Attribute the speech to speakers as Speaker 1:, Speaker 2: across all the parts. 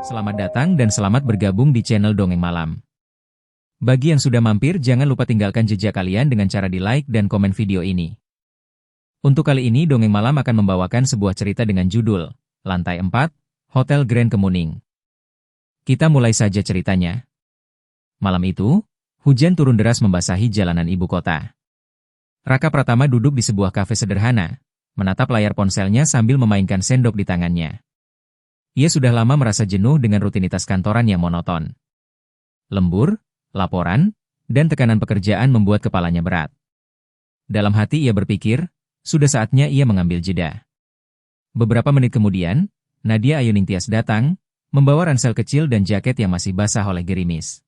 Speaker 1: Selamat datang dan selamat bergabung di channel Dongeng Malam. Bagi yang sudah mampir, jangan lupa tinggalkan jejak kalian dengan cara di-like dan komen video ini. Untuk kali ini Dongeng Malam akan membawakan sebuah cerita dengan judul Lantai 4, Hotel Grand Kemuning. Kita mulai saja ceritanya. Malam itu, hujan turun deras membasahi jalanan ibu kota. Raka Pratama duduk di sebuah kafe sederhana, menatap layar ponselnya sambil memainkan sendok di tangannya. Ia sudah lama merasa jenuh dengan rutinitas kantoran yang monoton. Lembur, laporan, dan tekanan pekerjaan membuat kepalanya berat. Dalam hati ia berpikir, sudah saatnya ia mengambil jeda. Beberapa menit kemudian, Nadia Ayuningtyas datang, membawa ransel kecil dan jaket yang masih basah oleh gerimis.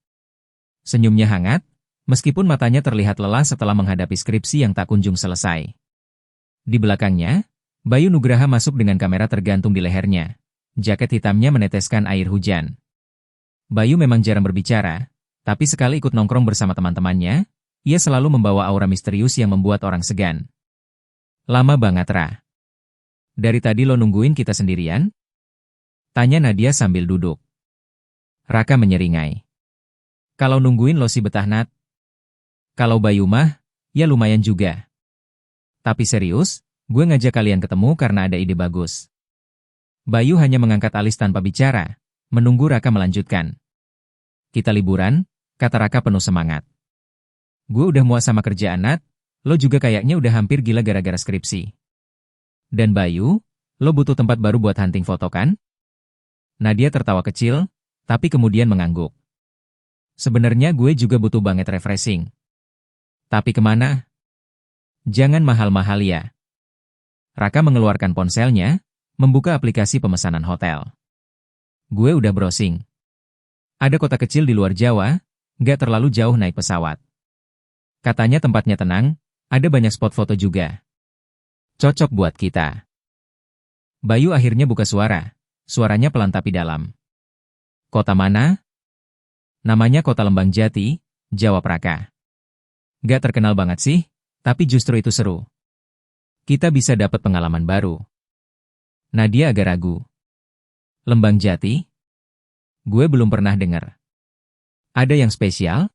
Speaker 1: Senyumnya hangat, meskipun matanya terlihat lelah setelah menghadapi skripsi yang tak kunjung selesai. Di belakangnya, Bayu Nugraha masuk dengan kamera tergantung di lehernya. Jaket hitamnya meneteskan air hujan. Bayu memang jarang berbicara, tapi sekali ikut nongkrong bersama teman-temannya, ia selalu membawa aura misterius yang membuat orang segan. Lama banget, Ra. Dari tadi lo nungguin kita sendirian? Tanya Nadia sambil duduk. Raka menyeringai. Kalau nungguin lo sih betah, Nat. Kalau Bayu mah, ya lumayan juga. Tapi serius, gue ngajak kalian ketemu karena ada ide bagus. Bayu hanya mengangkat alis tanpa bicara, menunggu Raka melanjutkan. Kita liburan, kata Raka penuh semangat. Gue udah muak sama kerjaan, Nat, lo juga kayaknya udah hampir gila gara-gara skripsi. Dan Bayu, lo butuh tempat baru buat hunting foto kan? Nadia tertawa kecil, tapi kemudian mengangguk. Sebenarnya gue juga butuh banget refreshing. Tapi kemana? Jangan mahal-mahal ya. Raka mengeluarkan ponselnya, membuka aplikasi pemesanan hotel. Gue udah browsing. Ada kota kecil di luar Jawa, nggak terlalu jauh naik pesawat. Katanya tempatnya tenang, ada banyak spot foto juga. Cocok buat kita. Bayu akhirnya buka suara, suaranya pelan tapi dalam. Kota mana? Namanya Kota Lembang Jati, jawab Raka. Nggak terkenal banget sih, tapi justru itu seru. Kita bisa dapat pengalaman baru. Nadia agak ragu. Lembang Jati? Gue belum pernah dengar. Ada yang spesial?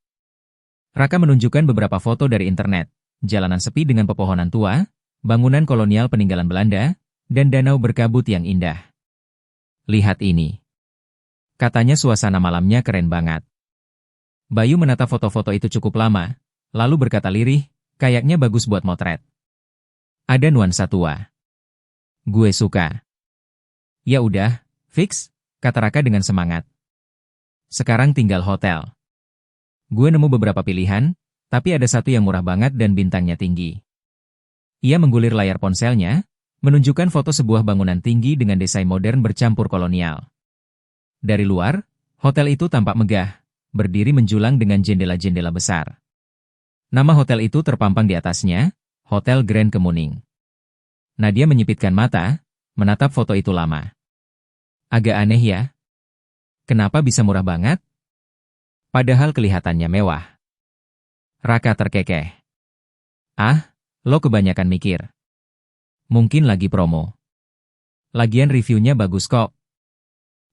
Speaker 1: Raka menunjukkan beberapa foto dari internet, jalanan sepi dengan pepohonan tua, bangunan kolonial peninggalan Belanda, dan danau berkabut yang indah. Lihat ini. Katanya suasana malamnya keren banget. Bayu menatap foto-foto itu cukup lama, lalu berkata lirih, kayaknya bagus buat motret. Ada nuansa tua. Gue suka. Ya udah, fix, kata Raka dengan semangat. Sekarang tinggal hotel. Gue nemu beberapa pilihan, tapi ada satu yang murah banget dan bintangnya tinggi. Ia menggulir layar ponselnya, menunjukkan foto sebuah bangunan tinggi dengan desain modern bercampur kolonial. Dari luar, hotel itu tampak megah, berdiri menjulang dengan jendela-jendela besar. Nama hotel itu terpampang di atasnya, Hotel Grand Kemuning. Nadia menyipitkan mata, menatap foto itu lama. Agak aneh ya? Kenapa bisa murah banget? Padahal kelihatannya mewah. Raka terkekeh. Ah, lo kebanyakan mikir. Mungkin lagi promo. Lagian reviewnya bagus kok.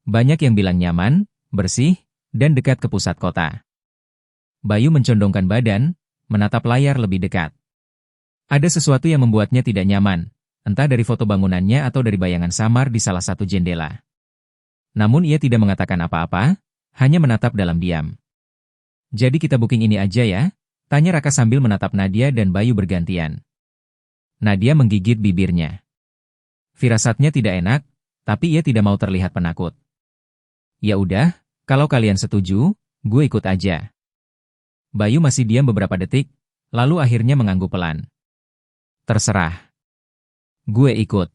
Speaker 1: Banyak yang bilang nyaman, bersih, dan dekat ke pusat kota. Bayu mencondongkan badan, menatap layar lebih dekat. Ada sesuatu yang membuatnya tidak nyaman. Entah dari foto bangunannya atau dari bayangan samar di salah satu jendela. Namun ia tidak mengatakan apa-apa, hanya menatap dalam diam. Jadi kita booking ini aja ya? Tanya Raka sambil menatap Nadia dan Bayu bergantian. Nadia menggigit bibirnya. Firasatnya tidak enak, tapi ia tidak mau terlihat penakut. Ya udah, kalau kalian setuju, gue ikut aja. Bayu masih diam beberapa detik, lalu akhirnya mengangguk pelan. Terserah. Gue ikut.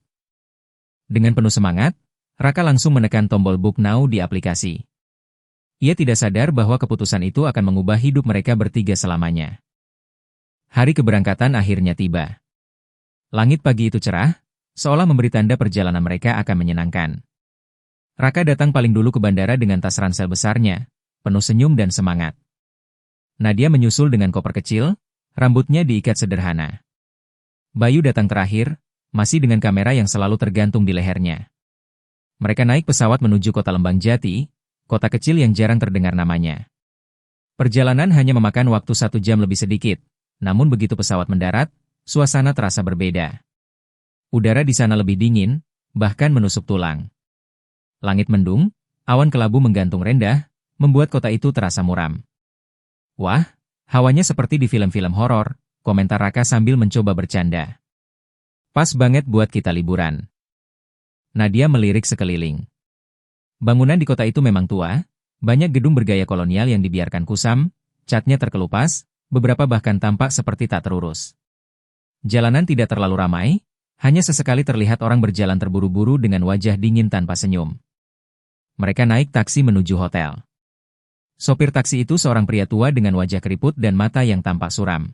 Speaker 1: Dengan penuh semangat, Raka langsung menekan tombol Book Now di aplikasi. Ia tidak sadar bahwa keputusan itu akan mengubah hidup mereka bertiga selamanya. Hari keberangkatan akhirnya tiba. Langit pagi itu cerah, seolah memberi tanda perjalanan mereka akan menyenangkan. Raka datang paling dulu ke bandara dengan tas ransel besarnya, penuh senyum dan semangat. Nadia menyusul dengan koper kecil, rambutnya diikat sederhana. Bayu datang terakhir, masih dengan kamera yang selalu tergantung di lehernya. Mereka naik pesawat menuju kota Lembang Jati, kota kecil yang jarang terdengar namanya. Perjalanan hanya memakan waktu 1 jam lebih sedikit, namun begitu pesawat mendarat, suasana terasa berbeda. Udara di sana lebih dingin, bahkan menusuk tulang. Langit mendung, awan kelabu menggantung rendah, membuat kota itu terasa muram. Wah, hawanya seperti di film-film horor, komentar Raka sambil mencoba bercanda. Pas banget buat kita liburan. Nadia melirik sekeliling. Bangunan di kota itu memang tua, banyak gedung bergaya kolonial yang dibiarkan kusam, catnya terkelupas, beberapa bahkan tampak seperti tak terurus. Jalanan tidak terlalu ramai, hanya sesekali terlihat orang berjalan terburu-buru dengan wajah dingin tanpa senyum. Mereka naik taksi menuju hotel. Sopir taksi itu seorang pria tua dengan wajah keriput dan mata yang tampak suram.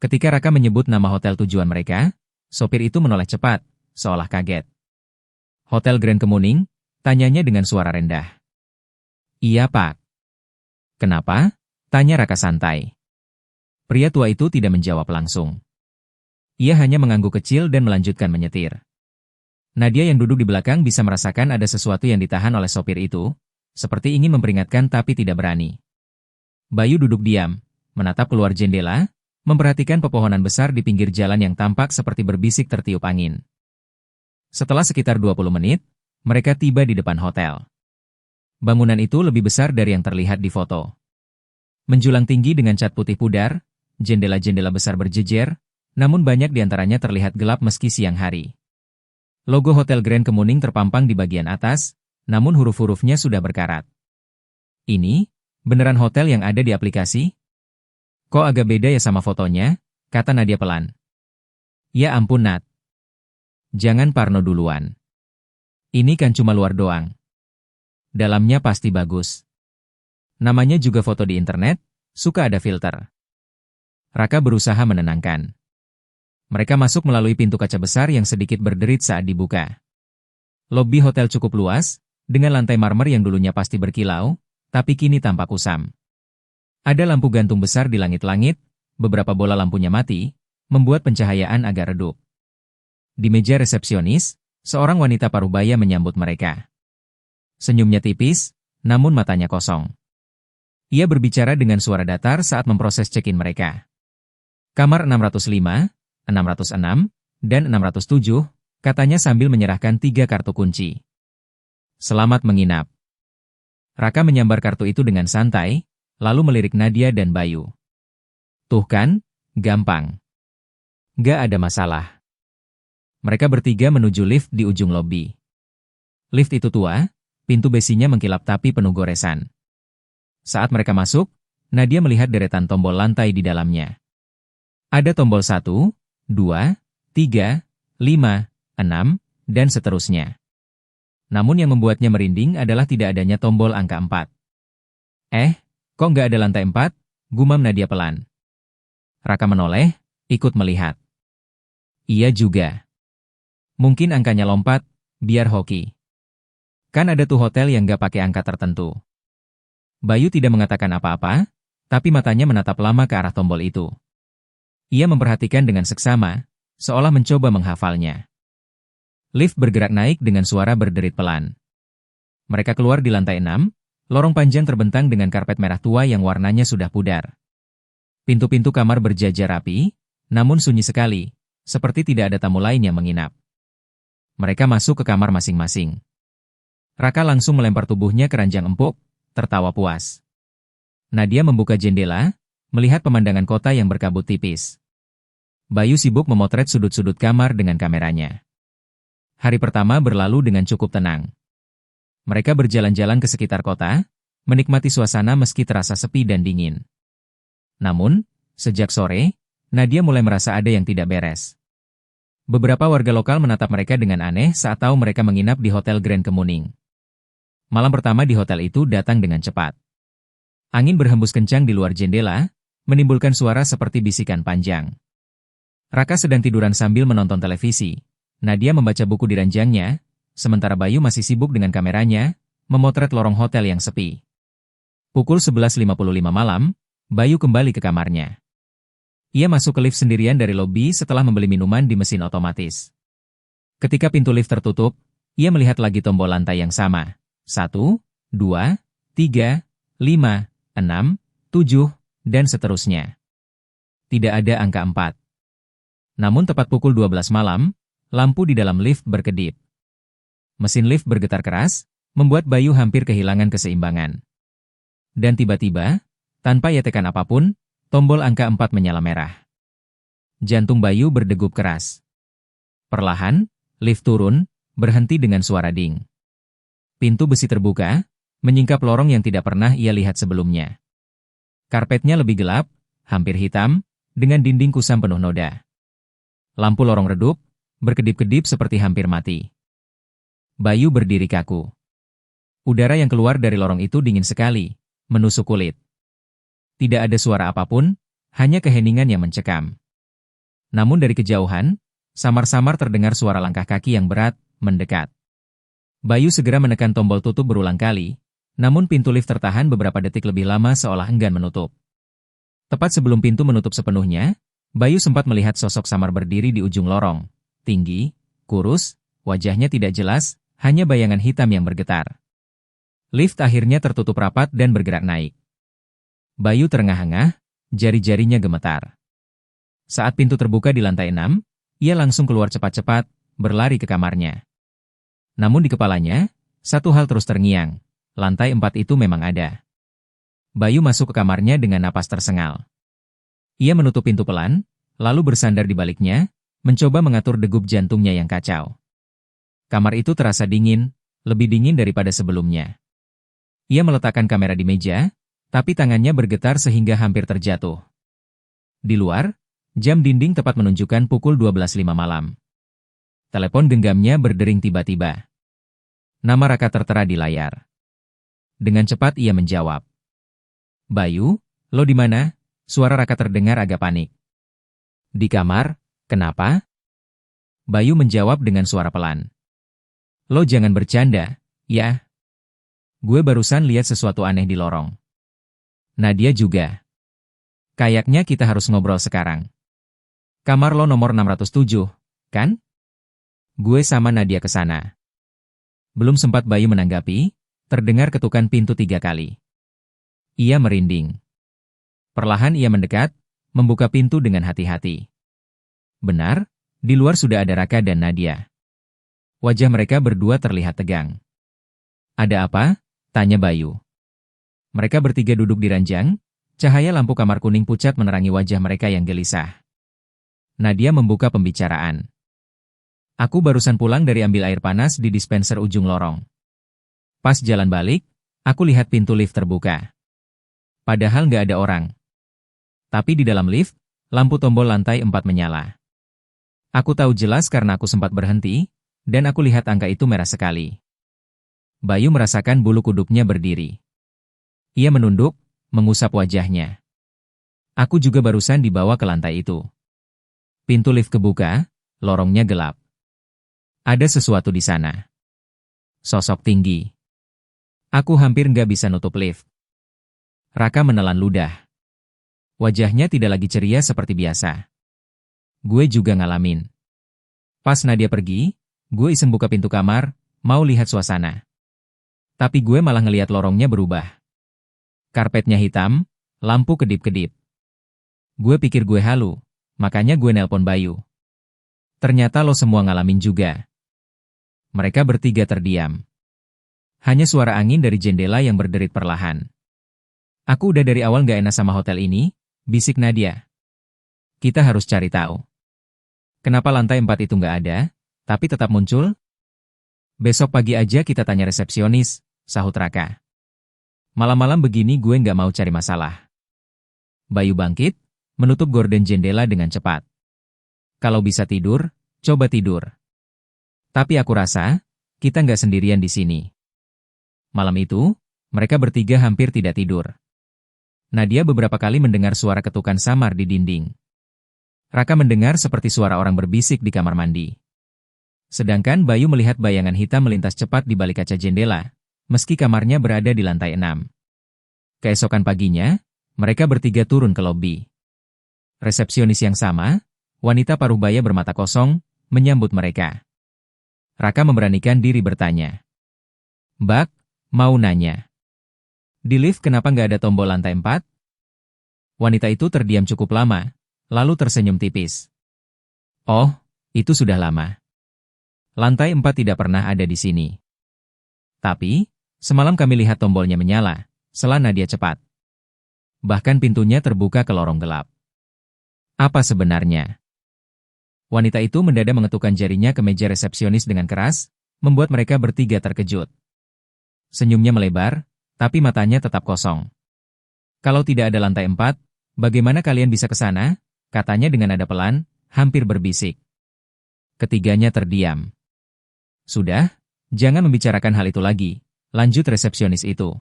Speaker 1: Ketika Raka menyebut nama hotel tujuan mereka, sopir itu menoleh cepat, seolah kaget. Hotel Grand Kemuning, tanyanya dengan suara rendah. Iya Pak. Kenapa? Tanya Raka santai. Pria tua itu tidak menjawab langsung. Ia hanya mengangguk kecil dan melanjutkan menyetir. Nadia yang duduk di belakang bisa merasakan ada sesuatu yang ditahan oleh sopir itu, seperti ingin memperingatkan tapi tidak berani. Bayu duduk diam, menatap keluar jendela, memperhatikan pepohonan besar di pinggir jalan yang tampak seperti berbisik tertiup angin. Setelah sekitar 20 menit, mereka tiba di depan hotel. Bangunan itu lebih besar dari yang terlihat di foto. Menjulang tinggi dengan cat putih pudar, jendela-jendela besar berjejer, namun banyak di antaranya terlihat gelap meski siang hari. Logo Hotel Grand Kemuning terpampang di bagian atas, namun huruf-hurufnya sudah berkarat. Ini, beneran hotel yang ada di aplikasi? Kok agak beda ya sama fotonya? Kata Nadia pelan. Ya ampun Nat. Jangan parno duluan. Ini kan cuma luar doang. Dalamnya pasti bagus. Namanya juga foto di internet, suka ada filter. Raka berusaha menenangkan. Mereka masuk melalui pintu kaca besar yang sedikit berderit saat dibuka. Lobi hotel cukup luas, dengan lantai marmer yang dulunya pasti berkilau, tapi kini tampak kusam. Ada lampu gantung besar di langit-langit, beberapa bola lampunya mati, membuat pencahayaan agak redup. Di meja resepsionis, seorang wanita parubaya menyambut mereka. Senyumnya tipis, namun matanya kosong. Ia berbicara dengan suara datar saat memproses check-in mereka. Kamar 605, 606, dan 607, katanya sambil menyerahkan 3 kartu kunci. Selamat menginap. Raka menyambar kartu itu dengan santai, lalu melirik Nadia dan Bayu. Tuh kan, gampang. Gak ada masalah. Mereka bertiga menuju lift di ujung lobi. Lift itu tua, pintu besinya mengkilap tapi penuh goresan. Saat mereka masuk, Nadia melihat deretan tombol lantai di dalamnya. Ada tombol 1, 2, 3, 5, 6, dan seterusnya. Namun yang membuatnya merinding adalah tidak adanya tombol angka 4. Kok nggak ada lantai 4? Gumam Nadia pelan. Raka menoleh, ikut melihat. Iya juga. Mungkin angkanya lompat, biar hoki. Kan ada tuh hotel yang nggak pakai angka tertentu. Bayu tidak mengatakan apa-apa, tapi matanya menatap lama ke arah tombol itu. Ia memperhatikan dengan seksama, seolah mencoba menghafalnya. Lift bergerak naik dengan suara berderit pelan. Mereka keluar di lantai 6, lorong panjang terbentang dengan karpet merah tua yang warnanya sudah pudar. Pintu-pintu kamar berjajar rapi, namun sunyi sekali, seperti tidak ada tamu lain yang menginap. Mereka masuk ke kamar masing-masing. Raka langsung melempar tubuhnya ke ranjang empuk, tertawa puas. Nadia membuka jendela, melihat pemandangan kota yang berkabut tipis. Bayu sibuk memotret sudut-sudut kamar dengan kameranya. Hari pertama berlalu dengan cukup tenang. Mereka berjalan-jalan ke sekitar kota, menikmati suasana meski terasa sepi dan dingin. Namun, sejak sore, Nadia mulai merasa ada yang tidak beres. Beberapa warga lokal menatap mereka dengan aneh saat tahu mereka menginap di Hotel Grand Kemuning. Malam pertama di hotel itu datang dengan cepat. Angin berhembus kencang di luar jendela, menimbulkan suara seperti bisikan panjang. Raka sedang tiduran sambil menonton televisi. Nadia membaca buku di ranjangnya, sementara Bayu masih sibuk dengan kameranya, memotret lorong hotel yang sepi. Pukul 11.55 malam, Bayu kembali ke kamarnya. Ia masuk ke lift sendirian dari lobi setelah membeli minuman di mesin otomatis. Ketika pintu lift tertutup, Ia melihat lagi tombol lantai yang sama. 1, 2, 3, 5, 6, 7, dan seterusnya. Tidak ada angka 4. Namun tepat pukul 12 malam, lampu di dalam lift berkedip. Mesin lift bergetar keras, membuat Bayu hampir kehilangan keseimbangan. Dan tiba-tiba, tanpa ia tekan apapun, tombol angka 4 menyala merah. Jantung Bayu berdegup keras. Perlahan, lift turun, berhenti dengan suara ding. Pintu besi terbuka, menyingkap lorong yang tidak pernah ia lihat sebelumnya. Karpetnya lebih gelap, hampir hitam, dengan dinding kusam penuh noda. Lampu lorong redup, berkedip-kedip seperti hampir mati. Bayu berdiri kaku. Udara yang keluar dari lorong itu dingin sekali, menusuk kulit. Tidak ada suara apapun, hanya keheningan yang mencekam. Namun dari kejauhan, samar-samar terdengar suara langkah kaki yang berat, mendekat. Bayu segera menekan tombol tutup berulang kali, namun pintu lift tertahan beberapa detik lebih lama seolah enggan menutup. Tepat sebelum pintu menutup sepenuhnya, Bayu sempat melihat sosok samar berdiri di ujung lorong. Tinggi, kurus, wajahnya tidak jelas, hanya bayangan hitam yang bergetar. Lift akhirnya tertutup rapat dan bergerak naik. Bayu terengah-engah, jari-jarinya gemetar. Saat pintu terbuka di lantai 6, ia langsung keluar cepat-cepat, berlari ke kamarnya. Namun di kepalanya, satu hal terus terngiang, lantai 4 itu memang ada. Bayu masuk ke kamarnya dengan napas tersengal. Ia menutup pintu pelan, lalu bersandar di baliknya, mencoba mengatur degup jantungnya yang kacau. Kamar itu terasa dingin, lebih dingin daripada sebelumnya. Ia meletakkan kamera di meja, tapi tangannya bergetar sehingga hampir terjatuh. Di luar, jam dinding tepat menunjukkan pukul 12.05 malam. Telepon genggamnya berdering tiba-tiba. Nama Raka tertera di layar. Dengan cepat ia menjawab. "Bayu, lo di mana?" Suara Raka terdengar agak panik. "Di kamar, kenapa?" Bayu menjawab dengan suara pelan. "Lo jangan bercanda, ya? Gue barusan lihat sesuatu aneh di lorong. Nadia juga. Kayaknya kita harus ngobrol sekarang. Kamar lo nomor 607, kan? Gue sama Nadia ke sana." Belum sempat Bayu menanggapi, terdengar ketukan pintu 3 kali. Ia merinding. Perlahan ia mendekat, membuka pintu dengan hati-hati. Benar, di luar sudah ada Raka dan Nadia. Wajah mereka berdua terlihat tegang. "Ada apa?" tanya Bayu. Mereka bertiga duduk di ranjang, cahaya lampu kamar kuning pucat menerangi wajah mereka yang gelisah. Nadia membuka pembicaraan. "Aku barusan pulang dari ambil air panas di dispenser ujung lorong. Pas jalan balik, aku lihat pintu lift terbuka. Padahal nggak ada orang. Tapi di dalam lift, lampu tombol lantai 4 menyala. Aku tahu jelas karena aku sempat berhenti, dan aku lihat angka itu merah sekali." Bayu merasakan bulu kuduknya berdiri. Ia menunduk, mengusap wajahnya. "Aku juga barusan dibawa ke lantai itu." Pintu lift kebuka, lorongnya gelap. Ada sesuatu di sana. Sosok tinggi. Aku hampir nggak bisa nutup lift. Raka menelan ludah. Wajahnya tidak lagi ceria seperti biasa. Gue juga ngalamin. Pas Nadia pergi, gue iseng buka pintu kamar, mau lihat suasana. Tapi gue malah ngelihat lorongnya berubah. Karpetnya hitam, lampu kedip-kedip. Gue pikir gue halu, makanya gue nelpon Bayu. Ternyata lo semua ngalamin juga. Mereka bertiga terdiam. Hanya suara angin dari jendela yang berderit perlahan. "Aku udah dari awal gak enak sama hotel ini," bisik Nadia. "Kita harus cari tahu. Kenapa lantai 4 itu gak ada, tapi tetap muncul? Besok pagi aja kita tanya resepsionis," sahut Raka. "Malam-malam begini gue gak mau cari masalah." Bayu bangkit, menutup gorden jendela dengan cepat. "Kalau bisa tidur, coba tidur. Tapi aku rasa, kita nggak sendirian di sini." Malam itu, mereka bertiga hampir tidak tidur. Nadia beberapa kali mendengar suara ketukan samar di dinding. Raka mendengar seperti suara orang berbisik di kamar mandi. Sedangkan Bayu melihat bayangan hitam melintas cepat di balik kaca jendela, meski kamarnya berada di lantai 6. Keesokan paginya, mereka bertiga turun ke lobi. Resepsionis yang sama, wanita paruh baya bermata kosong, menyambut mereka. Raka memberanikan diri bertanya. Mbak, mau nanya. Di lift kenapa nggak ada tombol lantai 4? Wanita itu terdiam cukup lama, lalu tersenyum tipis. Oh, itu sudah lama. Lantai 4 tidak pernah ada di sini. Tapi, semalam kami lihat tombolnya menyala, sela Nadia cepat. Bahkan pintunya terbuka ke lorong gelap. Apa sebenarnya? Wanita itu mendadak mengetukkan jarinya ke meja resepsionis dengan keras, membuat mereka bertiga terkejut. Senyumnya melebar, tapi matanya tetap kosong. Kalau tidak ada lantai 4, bagaimana kalian bisa ke sana? Katanya dengan nada pelan, hampir berbisik. Ketiganya terdiam. Sudah, jangan membicarakan hal itu lagi, lanjut resepsionis itu.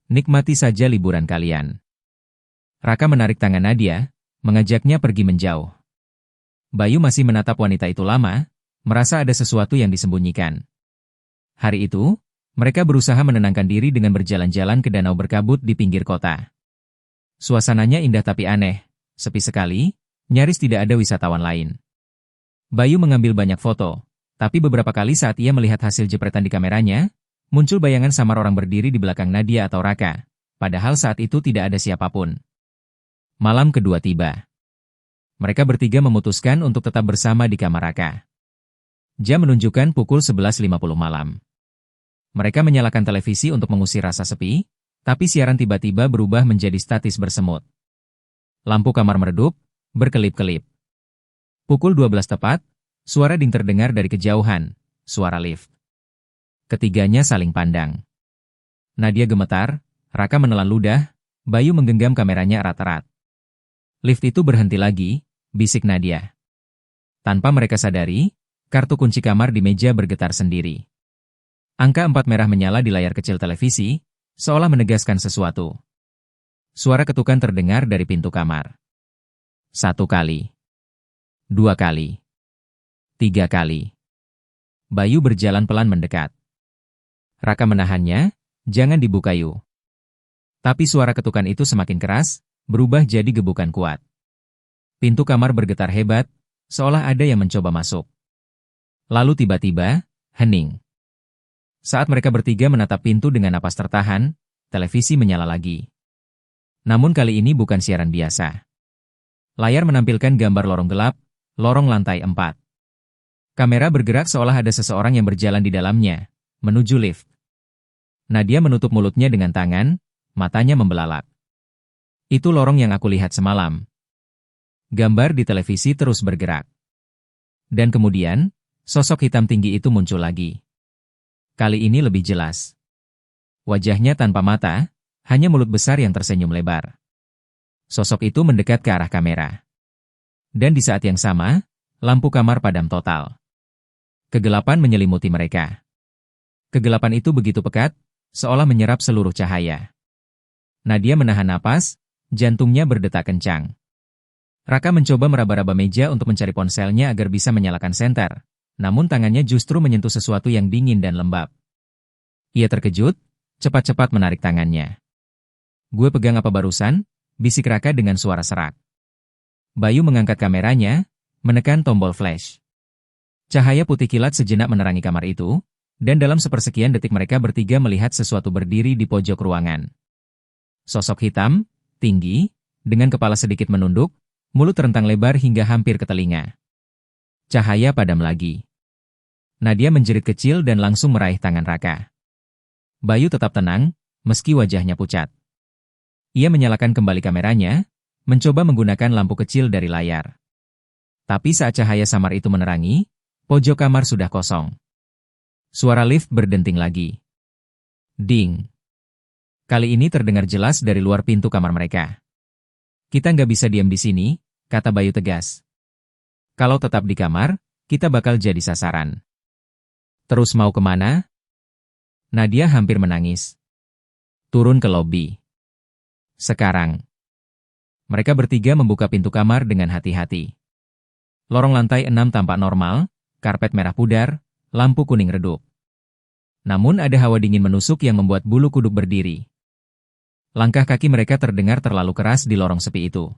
Speaker 1: Nikmati saja liburan kalian. Raka menarik tangan Nadia, mengajaknya pergi menjauh. Bayu masih menatap wanita itu lama, merasa ada sesuatu yang disembunyikan. Hari itu, mereka berusaha menenangkan diri dengan berjalan-jalan ke danau berkabut di pinggir kota. Suasananya indah tapi aneh, sepi sekali, nyaris tidak ada wisatawan lain. Bayu mengambil banyak foto, tapi beberapa kali saat ia melihat hasil jepretan di kameranya, muncul bayangan samar orang berdiri di belakang Nadia atau Raka, padahal saat itu tidak ada siapapun. Malam kedua tiba. Mereka bertiga memutuskan untuk tetap bersama di kamar Raka. Jam menunjukkan pukul 11.50 malam. Mereka menyalakan televisi untuk mengusir rasa sepi, tapi siaran tiba-tiba berubah menjadi statis bersemut. Lampu kamar meredup, berkelip-kelip. Pukul 12 tepat, suara ding terdengar dari kejauhan, suara lift. Ketiganya saling pandang. Nadia gemetar, Raka menelan ludah, Bayu menggenggam kameranya erat-erat. Lift itu berhenti lagi, bisik Nadia. Tanpa mereka sadari, kartu kunci kamar di meja bergetar sendiri. Angka 4 merah menyala di layar kecil televisi, seolah menegaskan sesuatu. Suara ketukan terdengar dari pintu kamar. 1 kali. 2 kali. 3 kali. Bayu berjalan pelan mendekat. Raka menahannya, jangan dibuka yuk. Tapi suara ketukan itu semakin keras, berubah jadi gebukan kuat. Pintu kamar bergetar hebat, seolah ada yang mencoba masuk. Lalu tiba-tiba, hening. Saat mereka bertiga menatap pintu dengan napas tertahan, televisi menyala lagi. Namun kali ini bukan siaran biasa. Layar menampilkan gambar lorong gelap, lorong lantai 4. Kamera bergerak seolah ada seseorang yang berjalan di dalamnya, menuju lift. Nadia menutup mulutnya dengan tangan, matanya membelalak. Itu lorong yang aku lihat semalam. Gambar di televisi terus bergerak. Dan kemudian, sosok hitam tinggi itu muncul lagi. Kali ini lebih jelas. Wajahnya tanpa mata, hanya mulut besar yang tersenyum lebar. Sosok itu mendekat ke arah kamera. Dan di saat yang sama, lampu kamar padam total. Kegelapan menyelimuti mereka. Kegelapan itu begitu pekat, seolah menyerap seluruh cahaya. Nadia menahan napas, jantungnya berdetak kencang. Raka mencoba meraba-raba meja untuk mencari ponselnya agar bisa menyalakan senter, namun tangannya justru menyentuh sesuatu yang dingin dan lembab. Ia terkejut, cepat-cepat menarik tangannya. Gue pegang apa barusan? Bisik Raka dengan suara serak. Bayu mengangkat kameranya, menekan tombol flash. Cahaya putih kilat sejenak menerangi kamar itu, dan dalam sepersekian detik mereka bertiga melihat sesuatu berdiri di pojok ruangan. Sosok hitam, tinggi, dengan kepala sedikit menunduk, mulut rentang lebar hingga hampir ke telinga. Cahaya padam lagi. Nadia menjerit kecil dan langsung meraih tangan Raka. Bayu tetap tenang, meski wajahnya pucat. Ia menyalakan kembali kameranya, mencoba menggunakan lampu kecil dari layar. Tapi saat cahaya samar itu menerangi, pojok kamar sudah kosong. Suara lift berdenting lagi. Ding. Kali ini terdengar jelas dari luar pintu kamar mereka. Kita nggak bisa diam di sini, kata Bayu tegas. Kalau tetap di kamar, kita bakal jadi sasaran. Terus mau kemana? Nadia hampir menangis. Turun ke lobi. Sekarang. Mereka bertiga membuka pintu kamar dengan hati-hati. Lorong lantai 6 tampak normal, karpet merah pudar, lampu kuning redup. Namun ada hawa dingin menusuk yang membuat bulu kuduk berdiri. Langkah kaki mereka terdengar terlalu keras di lorong sepi itu.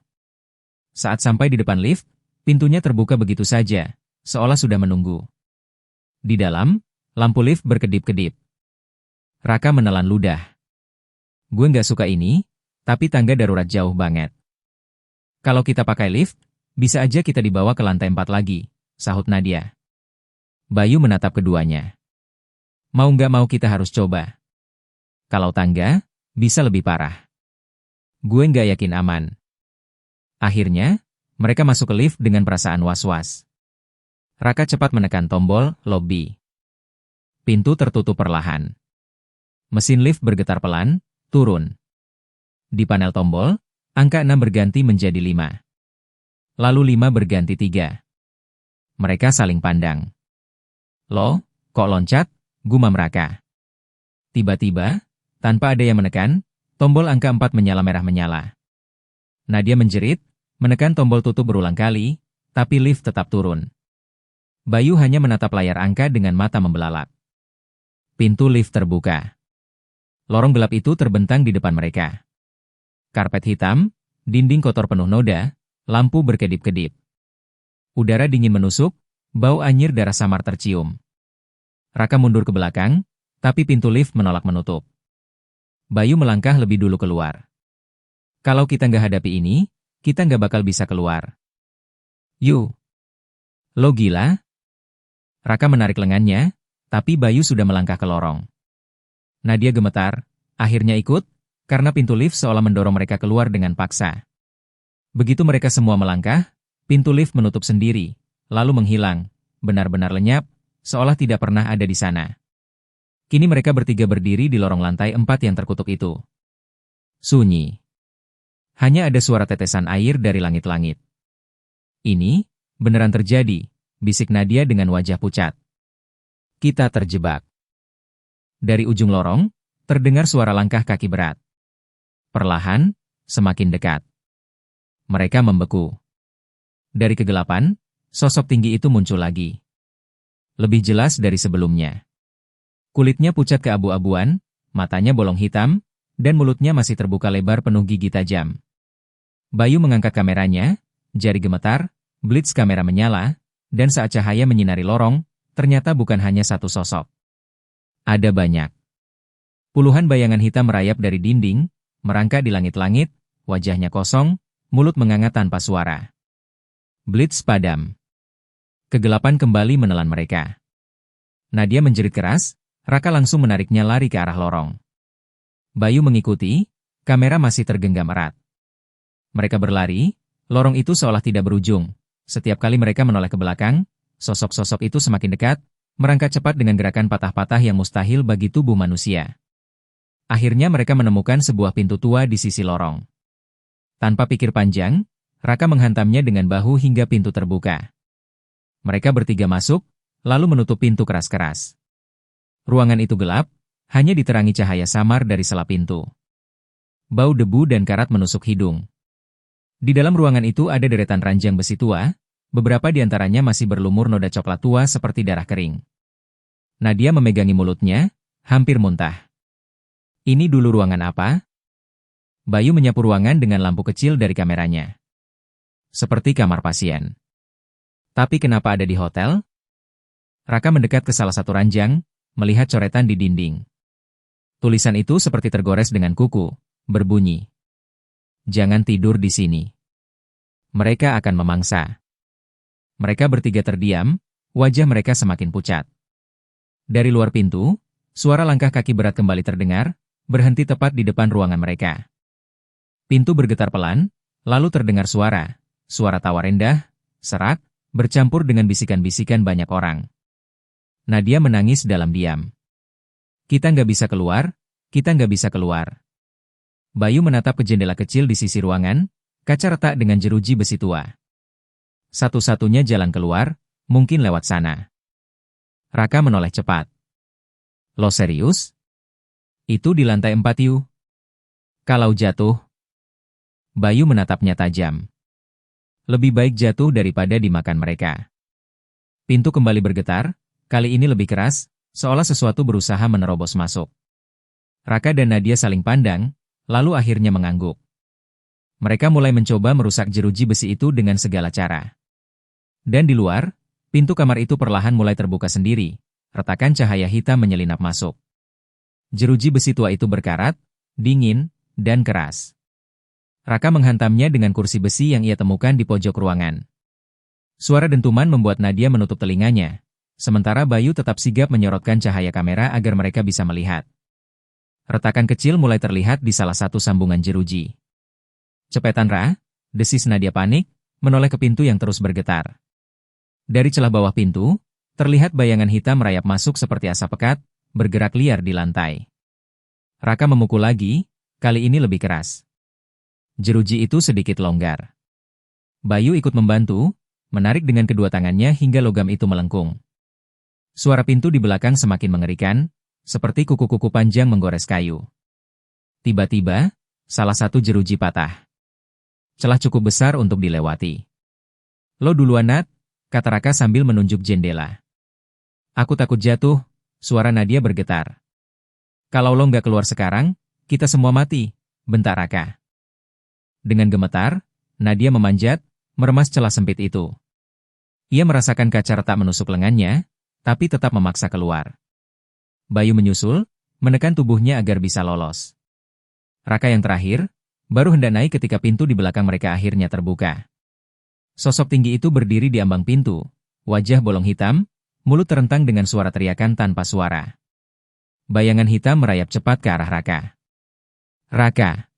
Speaker 1: Saat sampai di depan lift, pintunya terbuka begitu saja, seolah sudah menunggu. Di dalam, lampu lift berkedip-kedip. Raka menelan ludah. Gue nggak suka ini, tapi tangga darurat jauh banget. Kalau kita pakai lift, bisa aja kita dibawa ke lantai 4 lagi, sahut Nadia. Bayu menatap keduanya. Mau nggak mau kita harus coba. Kalau tangga, bisa lebih parah. Gue nggak yakin aman. Akhirnya, mereka masuk ke lift dengan perasaan was-was. Raka cepat menekan tombol lobby. Pintu tertutup perlahan. Mesin lift bergetar pelan, turun. Di panel tombol, angka 6 berganti menjadi 5. Lalu 5 berganti 3. Mereka saling pandang. Loh, kok loncat? Gumam Raka. Tiba-tiba, tanpa ada yang menekan, tombol angka 4 menyala. Nadia menjerit, menekan tombol tutup berulang kali, tapi lift tetap turun. Bayu hanya menatap layar angka dengan mata membelalak. Pintu lift terbuka. Lorong gelap itu terbentang di depan mereka. Karpet hitam, dinding kotor penuh noda, lampu berkedip-kedip. Udara dingin menusuk, bau anyir darah samar tercium. Raka mundur ke belakang, tapi pintu lift menolak menutup. Bayu melangkah lebih dulu keluar. Kalau kita nggak hadapi ini, kita nggak bakal bisa keluar. Yu. Lo gila? Raka menarik lengannya, tapi Bayu sudah melangkah ke lorong. Nadia gemetar, akhirnya ikut, karena pintu lift seolah mendorong mereka keluar dengan paksa. Begitu mereka semua melangkah, pintu lift menutup sendiri, lalu menghilang, benar-benar lenyap, seolah tidak pernah ada di sana. Kini mereka bertiga berdiri di lorong lantai 4 yang terkutuk itu. Sunyi. Hanya ada suara tetesan air dari langit-langit. Ini, beneran terjadi, bisik Nadia dengan wajah pucat. Kita terjebak. Dari ujung lorong, terdengar suara langkah kaki berat. Perlahan, semakin dekat. Mereka membeku. Dari kegelapan, sosok tinggi itu muncul lagi. Lebih jelas dari sebelumnya. Kulitnya pucat keabu-abuan, matanya bolong hitam, dan mulutnya masih terbuka lebar penuh gigi tajam. Bayu mengangkat kameranya, jari gemetar, blitz kamera menyala, dan saat cahaya menyinari lorong, ternyata bukan hanya satu sosok. Ada banyak. Puluhan bayangan hitam merayap dari dinding, merangkak di langit-langit, wajahnya kosong, mulut menganga tanpa suara. Blitz padam. Kegelapan kembali menelan mereka. Nadia menjerit keras, Raka langsung menariknya lari ke arah lorong. Bayu mengikuti, kamera masih tergenggam erat. Mereka berlari, lorong itu seolah tidak berujung. Setiap kali mereka menoleh ke belakang, sosok-sosok itu semakin dekat, merangkak cepat dengan gerakan patah-patah yang mustahil bagi tubuh manusia. Akhirnya mereka menemukan sebuah pintu tua di sisi lorong. Tanpa pikir panjang, Raka menghantamnya dengan bahu hingga pintu terbuka. Mereka bertiga masuk, lalu menutup pintu keras-keras. Ruangan itu gelap, hanya diterangi cahaya samar dari sela pintu. Bau debu dan karat menusuk hidung. Di dalam ruangan itu ada deretan ranjang besi tua, beberapa di antaranya masih berlumur noda coklat tua seperti darah kering. Nadia memegangi mulutnya, hampir muntah. Ini dulu ruangan apa? Bayu menyapu ruangan dengan lampu kecil dari kameranya. Seperti kamar pasien. Tapi kenapa ada di hotel? Raka mendekat ke salah satu ranjang, melihat coretan di dinding. Tulisan itu seperti tergores dengan kuku, berbunyi. Jangan tidur di sini. Mereka akan memangsa. Mereka bertiga terdiam, wajah mereka semakin pucat. Dari luar pintu, suara langkah kaki berat kembali terdengar, berhenti tepat di depan ruangan mereka. Pintu bergetar pelan, lalu terdengar suara tawa rendah, serak, bercampur dengan bisikan-bisikan banyak orang. Nadia menangis dalam diam. Kita nggak bisa keluar, kita nggak bisa keluar. Bayu menatap ke jendela kecil di sisi ruangan, kaca retak dengan jeruji besi tua. Satu-satunya jalan keluar, mungkin lewat sana. Raka menoleh cepat. Lo serius? Itu di lantai 4 Yu. Kalau jatuh. Bayu menatapnya tajam. Lebih baik jatuh daripada dimakan mereka. Pintu kembali bergetar, kali ini lebih keras, seolah sesuatu berusaha menerobos masuk. Raka dan Nadia saling pandang, lalu akhirnya mengangguk. Mereka mulai mencoba merusak jeruji besi itu dengan segala cara. Dan di luar, pintu kamar itu perlahan mulai terbuka sendiri, Retakan cahaya hitam menyelinap masuk. Jeruji besi tua itu berkarat, dingin, dan keras. Raka menghantamnya dengan kursi besi yang ia temukan di pojok ruangan. Suara dentuman membuat Nadia menutup telinganya, sementara Bayu tetap sigap menyorotkan cahaya kamera agar mereka bisa melihat. Retakan kecil mulai terlihat di salah satu sambungan jeruji. Cepetan Ra, desis Nadia panik, menoleh ke pintu yang terus bergetar. Dari celah bawah pintu, terlihat bayangan hitam merayap masuk seperti asap pekat, bergerak liar di lantai. Raka memukul lagi, kali ini lebih keras. Jeruji itu sedikit longgar. Bayu ikut membantu, menarik dengan kedua tangannya hingga logam itu melengkung. Suara pintu di belakang semakin mengerikan, seperti kuku-kuku panjang menggores kayu. Tiba-tiba, salah satu jeruji patah. Celah cukup besar untuk dilewati. Lo duluan Nat, kata Raka sambil menunjuk jendela. Aku takut jatuh, suara Nadia bergetar. Kalau lo nggak keluar sekarang, kita semua mati, bentak Raka. Dengan gemetar, Nadia memanjat, meremas celah sempit itu. Ia merasakan kaca retak menusuk lengannya, tapi tetap memaksa keluar. Bayu menyusul, menekan tubuhnya agar bisa lolos. Raka yang terakhir, baru hendak naik ketika pintu di belakang mereka akhirnya terbuka. Sosok tinggi itu berdiri di ambang pintu, wajah bolong hitam, mulut terentang dengan suara teriakan tanpa suara. Bayangan hitam merayap cepat ke arah Raka. Raka!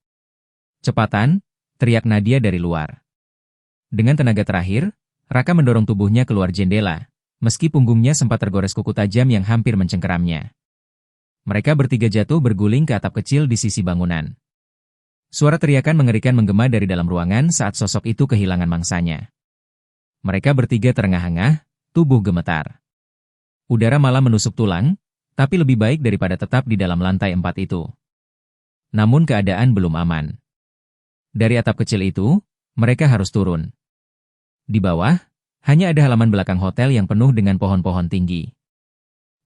Speaker 1: Cepatan, teriak Nadia dari luar. Dengan tenaga terakhir, Raka mendorong tubuhnya keluar jendela, meski punggungnya sempat tergores kuku tajam yang hampir mencengkeramnya. Mereka bertiga jatuh berguling ke atap kecil di sisi bangunan. Suara teriakan mengerikan menggema dari dalam ruangan saat sosok itu kehilangan mangsanya. Mereka bertiga terengah-engah, tubuh gemetar. Udara malah menusuk tulang, tapi lebih baik daripada tetap di dalam lantai 4 itu. Namun keadaan belum aman. Dari atap kecil itu, mereka harus turun. Di bawah, hanya ada halaman belakang hotel yang penuh dengan pohon-pohon tinggi.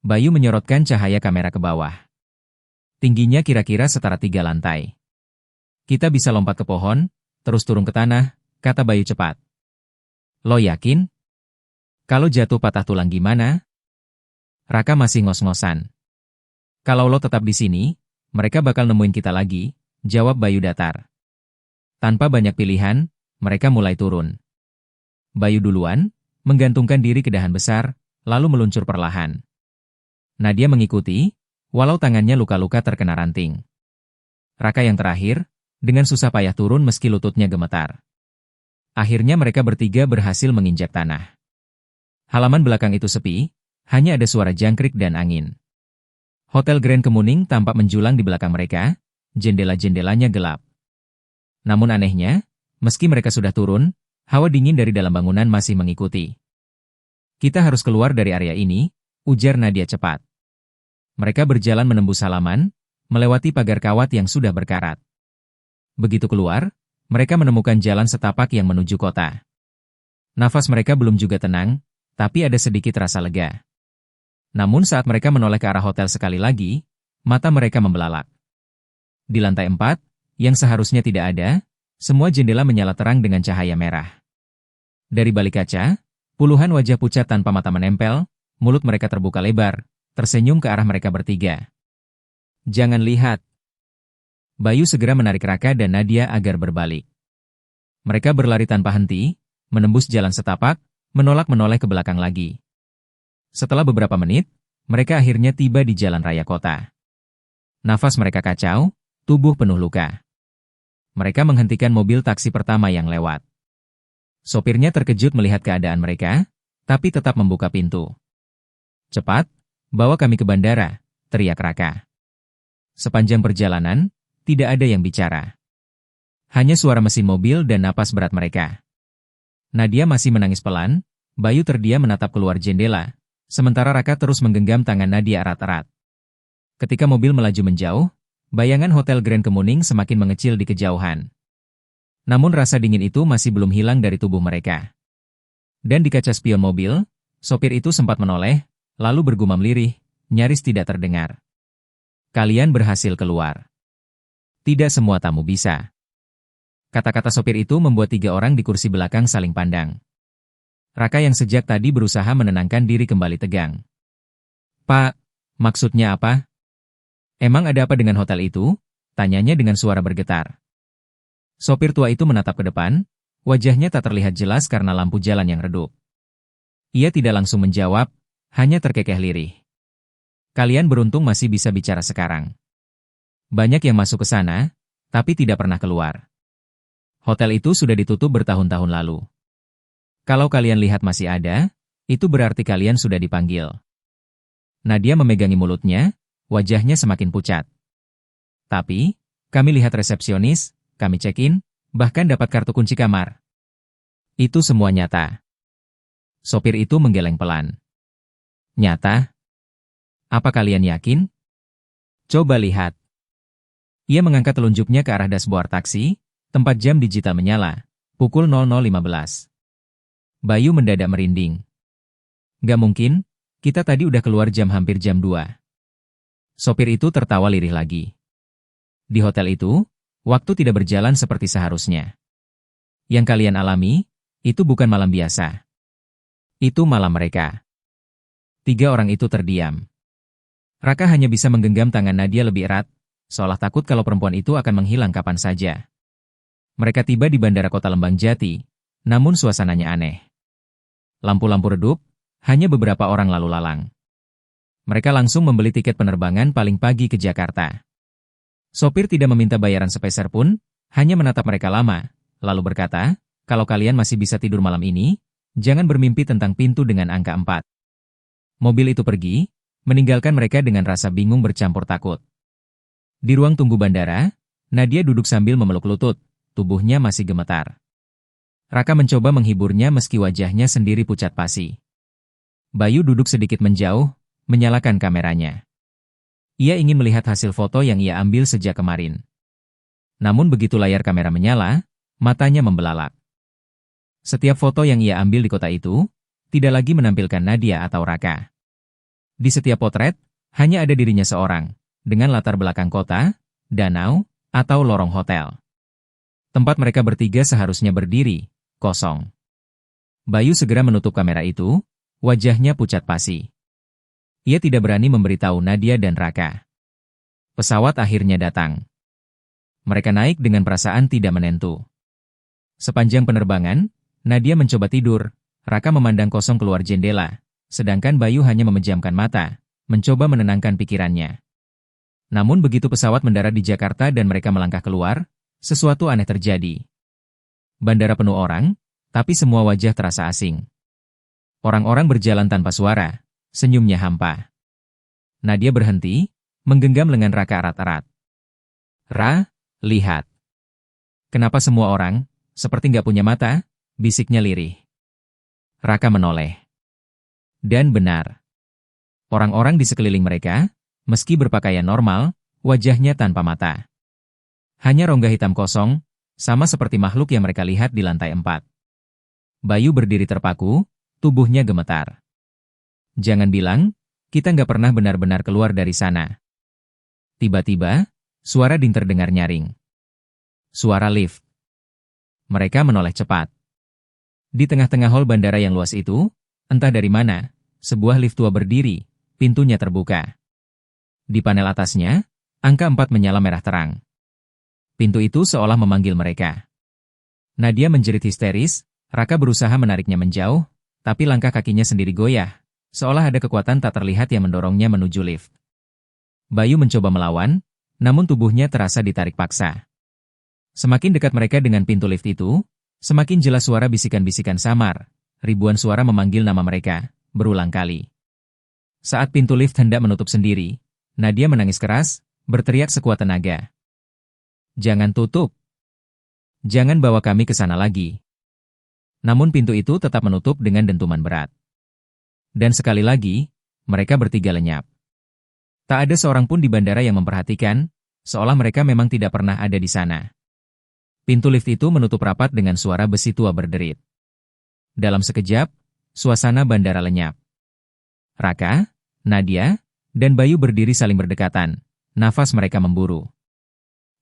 Speaker 1: Bayu menyorotkan cahaya kamera ke bawah. Tingginya kira-kira setara 3 lantai. Kita bisa lompat ke pohon, terus turun ke tanah, kata Bayu cepat. Lo yakin? Kalau jatuh patah tulang gimana? Raka masih ngos-ngosan. Kalau lo tetap di sini, mereka bakal nemuin kita lagi, jawab Bayu datar. Tanpa banyak pilihan, mereka mulai turun. Bayu duluan, menggantungkan diri ke dahan besar, lalu meluncur perlahan. Nadia mengikuti, walau tangannya luka-luka terkena ranting. Raka yang terakhir, dengan susah payah turun meski lututnya gemetar. Akhirnya mereka bertiga berhasil menginjak tanah. Halaman belakang itu sepi, hanya ada suara jangkrik dan angin. Hotel Grand Kemuning tampak menjulang di belakang mereka, jendela-jendelanya gelap. Namun anehnya, meski mereka sudah turun, hawa dingin dari dalam bangunan masih mengikuti. Kita harus keluar dari area ini, ujar Nadia cepat. Mereka berjalan menembus halaman, melewati pagar kawat yang sudah berkarat. Begitu keluar, mereka menemukan jalan setapak yang menuju kota. Nafas mereka belum juga tenang, tapi ada sedikit rasa lega. Namun saat mereka menoleh ke arah hotel sekali lagi, mata mereka membelalak. Di lantai 4, yang seharusnya tidak ada, semua jendela menyala terang dengan cahaya merah. Dari balik kaca, puluhan wajah pucat tanpa mata menempel, mulut mereka terbuka lebar, tersenyum ke arah mereka bertiga. Jangan lihat. Bayu segera menarik Raka dan Nadia agar berbalik. Mereka berlari tanpa henti, menembus jalan setapak, menoleh ke belakang lagi. Setelah beberapa menit, mereka akhirnya tiba di jalan raya kota. Nafas mereka kacau, tubuh penuh luka. Mereka menghentikan mobil taksi pertama yang lewat. Sopirnya terkejut melihat keadaan mereka, tapi tetap membuka pintu. Cepat, bawa kami ke bandara, teriak Raka. Sepanjang perjalanan, tidak ada yang bicara. Hanya suara mesin mobil dan napas berat mereka. Nadia masih menangis pelan, Bayu terdiam menatap keluar jendela, sementara Raka terus menggenggam tangan Nadia erat-erat. Ketika mobil melaju menjauh, bayangan Hotel Grand Kemuning semakin mengecil di kejauhan. Namun rasa dingin itu masih belum hilang dari tubuh mereka. Dan di kaca spion mobil, sopir itu sempat menoleh, lalu bergumam lirih, nyaris tidak terdengar. Kalian berhasil keluar. Tidak semua tamu bisa. Kata-kata sopir itu membuat 3 orang di kursi belakang saling pandang. Raka yang sejak tadi berusaha menenangkan diri kembali tegang. Pak, maksudnya apa? Emang ada apa dengan hotel itu? Tanyanya dengan suara bergetar. Sopir tua itu menatap ke depan, wajahnya tak terlihat jelas karena lampu jalan yang redup. Ia tidak langsung menjawab, hanya terkekeh lirih. Kalian beruntung masih bisa bicara sekarang. Banyak yang masuk ke sana, tapi tidak pernah keluar. Hotel itu sudah ditutup bertahun-tahun lalu. Kalau kalian lihat masih ada, itu berarti kalian sudah dipanggil. Nadia memegangi mulutnya, wajahnya semakin pucat. Tapi, kami lihat resepsionis, kami check-in, bahkan dapat kartu kunci kamar. Itu semua nyata. Sopir itu menggeleng pelan. Nyata? Apa kalian yakin? Coba lihat. Ia mengangkat telunjuknya ke arah dashboard taksi, tempat jam digital menyala, pukul 00.15. Bayu mendadak merinding. Gak mungkin, kita tadi udah keluar hampir jam 2. Sopir itu tertawa lirih lagi. Di hotel itu, waktu tidak berjalan seperti seharusnya. Yang kalian alami, itu bukan malam biasa. Itu malam mereka. 3 orang itu terdiam. Raka hanya bisa menggenggam tangan Nadia lebih erat, seolah takut kalau perempuan itu akan menghilang kapan saja. Mereka tiba di bandara kota Lembang Jati, namun suasananya aneh. Lampu-lampu redup, hanya beberapa orang lalu lalang. Mereka langsung membeli tiket penerbangan paling pagi ke Jakarta. Sopir tidak meminta bayaran sepeser pun, hanya menatap mereka lama, lalu berkata, kalau kalian masih bisa tidur malam ini, jangan bermimpi tentang pintu dengan angka 4. Mobil itu pergi, meninggalkan mereka dengan rasa bingung bercampur takut. Di ruang tunggu bandara, Nadia duduk sambil memeluk lutut, tubuhnya masih gemetar. Raka mencoba menghiburnya meski wajahnya sendiri pucat pasi. Bayu duduk sedikit menjauh, menyalakan kameranya. Ia ingin melihat hasil foto yang ia ambil sejak kemarin. Namun begitu layar kamera menyala, matanya membelalak. Setiap foto yang ia ambil di kota itu, tidak lagi menampilkan Nadia atau Raka. Di setiap potret, hanya ada dirinya seorang, dengan latar belakang kota, danau, atau lorong hotel. Tempat mereka bertiga seharusnya berdiri, kosong. Bayu segera menutup kamera itu, wajahnya pucat pasi. Ia tidak berani memberitahu Nadia dan Raka. Pesawat akhirnya datang. Mereka naik dengan perasaan tidak menentu. Sepanjang penerbangan, Nadia mencoba tidur, Raka memandang kosong keluar jendela, sedangkan Bayu hanya memejamkan mata, mencoba menenangkan pikirannya. Namun begitu pesawat mendarat di Jakarta dan mereka melangkah keluar, sesuatu aneh terjadi. Bandara penuh orang, tapi semua wajah terasa asing. Orang-orang berjalan tanpa suara, senyumnya hampa. Nadia berhenti, menggenggam lengan Raka erat-erat. Ra, lihat. Kenapa semua orang, seperti nggak punya mata, bisiknya lirih. Raka menoleh. Dan benar. Orang-orang di sekeliling mereka, meski berpakaian normal, wajahnya tanpa mata. Hanya rongga hitam kosong, sama seperti makhluk yang mereka lihat di lantai 4. Bayu berdiri terpaku, tubuhnya gemetar. Jangan bilang, kita nggak pernah benar-benar keluar dari sana. Tiba-tiba, suara ding terdengar nyaring. Suara lift. Mereka menoleh cepat. Di tengah-tengah hall bandara yang luas itu, entah dari mana, sebuah lift tua berdiri, pintunya terbuka. Di panel atasnya, angka 4 menyala merah terang. Pintu itu seolah memanggil mereka. Nadia menjerit histeris, Raka berusaha menariknya menjauh, tapi langkah kakinya sendiri goyah, seolah ada kekuatan tak terlihat yang mendorongnya menuju lift. Bayu mencoba melawan, namun tubuhnya terasa ditarik paksa. Semakin dekat mereka dengan pintu lift itu, semakin jelas suara bisikan-bisikan samar, ribuan suara memanggil nama mereka, berulang kali. Saat pintu lift hendak menutup sendiri, Nadia menangis keras, berteriak sekuat tenaga. Jangan tutup. Jangan bawa kami ke sana lagi. Namun pintu itu tetap menutup dengan dentuman berat. Dan sekali lagi, mereka bertiga lenyap. Tak ada seorang pun di bandara yang memperhatikan, seolah mereka memang tidak pernah ada di sana. Pintu lift itu menutup rapat dengan suara besi tua berderit. Dalam sekejap, suasana bandara lenyap. Raka, Nadia, dan Bayu berdiri saling berdekatan, nafas mereka memburu.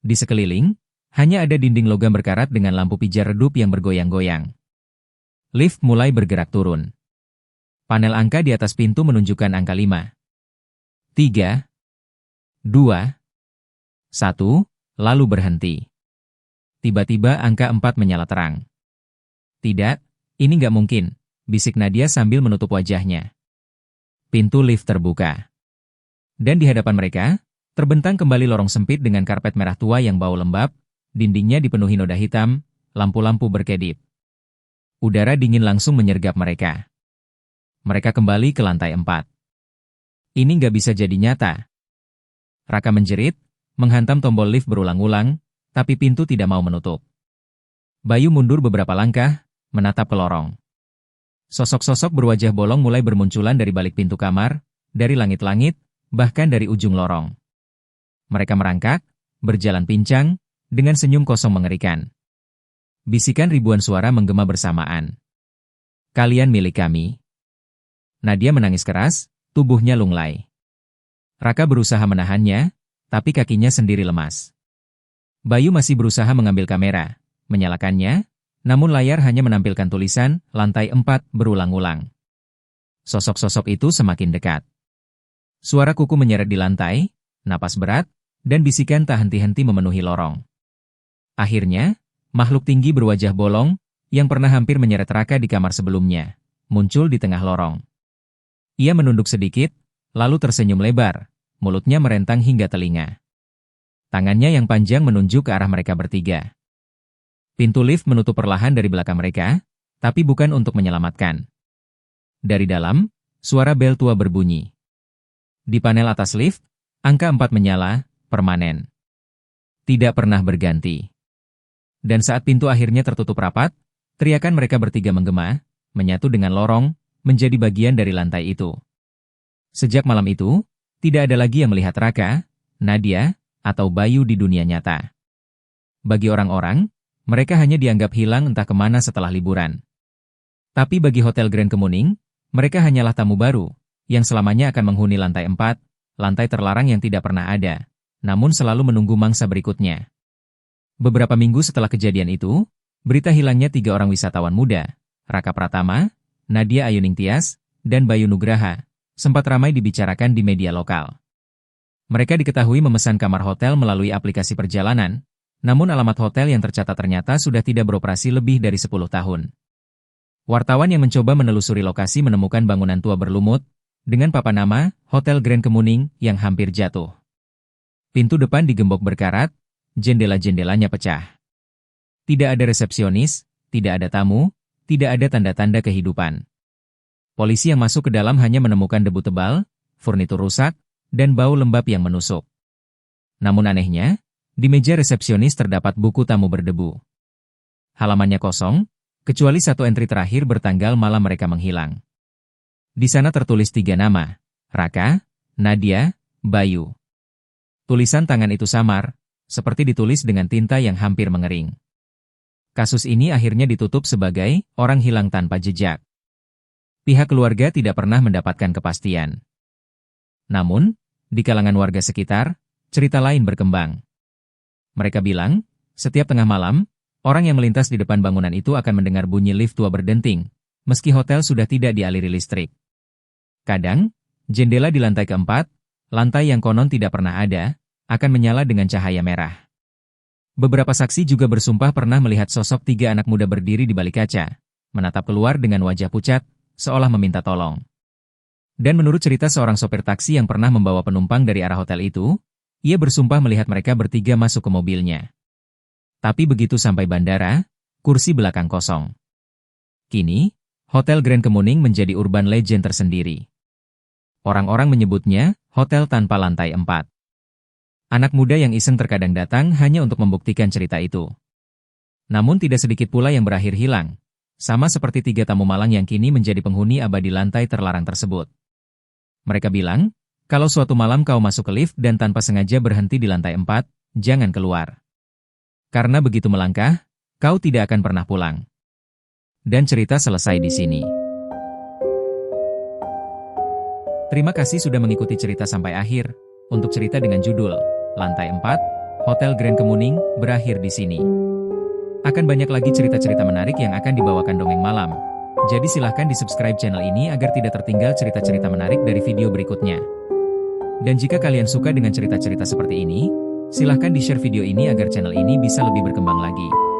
Speaker 1: Di sekeliling, hanya ada dinding logam berkarat dengan lampu pijar redup yang bergoyang-goyang. Lift mulai bergerak turun. Panel angka di atas pintu menunjukkan angka 5. 3, 2, 1, lalu berhenti. Tiba-tiba angka 4 menyala terang. Tidak, ini nggak mungkin, bisik Nadia sambil menutup wajahnya. Pintu lift terbuka. Dan di hadapan mereka, terbentang kembali lorong sempit dengan karpet merah tua yang bau lembab, dindingnya dipenuhi noda hitam, lampu-lampu berkedip. Udara dingin langsung menyergap mereka. Mereka kembali ke lantai 4. Ini nggak bisa jadi nyata. Raka menjerit, menghantam tombol lift berulang-ulang, tapi pintu tidak mau menutup. Bayu mundur beberapa langkah, menatap ke lorong. Sosok-sosok berwajah bolong mulai bermunculan dari balik pintu kamar, dari langit-langit, bahkan dari ujung lorong. Mereka merangkak, berjalan pincang, dengan senyum kosong mengerikan. Bisikan ribuan suara menggema bersamaan. Kalian milik kami. Nadia menangis keras, tubuhnya lunglai. Raka berusaha menahannya, tapi kakinya sendiri lemas. Bayu masih berusaha mengambil kamera, menyalakannya, namun layar hanya menampilkan tulisan, lantai 4, berulang-ulang. Sosok-sosok itu semakin dekat. Suara kuku menyeret di lantai, napas berat, dan bisikan tak henti-henti memenuhi lorong. Akhirnya, makhluk tinggi berwajah bolong, yang pernah hampir menyeret Raka di kamar sebelumnya, muncul di tengah lorong. Ia menunduk sedikit, lalu tersenyum lebar, mulutnya merentang hingga telinga. Tangannya yang panjang menunjuk ke arah mereka bertiga. Pintu lift menutup perlahan dari belakang mereka, tapi bukan untuk menyelamatkan. Dari dalam, suara bel tua berbunyi. Di panel atas lift, angka 4 menyala, permanen. Tidak pernah berganti. Dan saat pintu akhirnya tertutup rapat, teriakan mereka bertiga menggema, menyatu dengan lorong, menjadi bagian dari lantai itu. Sejak malam itu, tidak ada lagi yang melihat Raka, Nadia, atau Bayu di dunia nyata. Bagi orang-orang, mereka hanya dianggap hilang entah kemana setelah liburan. Tapi bagi Hotel Grand Kemuning, mereka hanyalah tamu baru, yang selamanya akan menghuni lantai 4, lantai terlarang yang tidak pernah ada, namun selalu menunggu mangsa berikutnya. Beberapa minggu setelah kejadian itu, berita hilangnya 3 orang wisatawan muda, Raka Pratama, Nadia Ayuningsih, dan Bayu Nugraha, sempat ramai dibicarakan di media lokal. Mereka diketahui memesan kamar hotel melalui aplikasi perjalanan, namun alamat hotel yang tercatat ternyata sudah tidak beroperasi lebih dari 10 tahun. Wartawan yang mencoba menelusuri lokasi menemukan bangunan tua berlumut, dengan papan nama, Hotel Grand Kemuning, yang hampir jatuh. Pintu depan digembok berkarat, jendela-jendelanya pecah. Tidak ada resepsionis, tidak ada tamu, tidak ada tanda-tanda kehidupan. Polisi yang masuk ke dalam hanya menemukan debu tebal, furnitur rusak, dan bau lembab yang menusuk. Namun anehnya, di meja resepsionis terdapat buku tamu berdebu. Halamannya kosong, kecuali satu entry terakhir bertanggal malam mereka menghilang. Di sana tertulis 3 nama, Raka, Nadia, Bayu. Tulisan tangan itu samar, seperti ditulis dengan tinta yang hampir mengering. Kasus ini akhirnya ditutup sebagai orang hilang tanpa jejak. Pihak keluarga tidak pernah mendapatkan kepastian. Namun, di kalangan warga sekitar, cerita lain berkembang. Mereka bilang, setiap tengah malam, orang yang melintas di depan bangunan itu akan mendengar bunyi lift tua berdenting, meski hotel sudah tidak dialiri listrik. Kadang, jendela di lantai keempat, lantai yang konon tidak pernah ada, akan menyala dengan cahaya merah. Beberapa saksi juga bersumpah pernah melihat sosok 3 anak muda berdiri di balik kaca, menatap keluar dengan wajah pucat, seolah meminta tolong. Dan menurut cerita seorang sopir taksi yang pernah membawa penumpang dari arah hotel itu, ia bersumpah melihat mereka bertiga masuk ke mobilnya. Tapi begitu sampai bandara, kursi belakang kosong. Kini, Hotel Grand Kemuning menjadi urban legend tersendiri. Orang-orang menyebutnya hotel tanpa lantai 4. Anak muda yang iseng terkadang datang hanya untuk membuktikan cerita itu. Namun tidak sedikit pula yang berakhir hilang, sama seperti 3 tamu malang yang kini menjadi penghuni abadi lantai terlarang tersebut. Mereka bilang, kalau suatu malam kau masuk ke lift dan tanpa sengaja berhenti di lantai 4, jangan keluar. Karena begitu melangkah, kau tidak akan pernah pulang. Dan cerita selesai di sini. Terima kasih sudah mengikuti cerita sampai akhir. Untuk cerita dengan judul Lantai 4, Hotel Grand Kemuning berakhir di sini. Akan banyak lagi cerita-cerita menarik yang akan dibawakan Dongeng Malam. Jadi silahkan di-subscribe channel ini agar tidak tertinggal cerita-cerita menarik dari video berikutnya. Dan jika kalian suka dengan cerita-cerita seperti ini, silahkan di-share video ini agar channel ini bisa lebih berkembang lagi.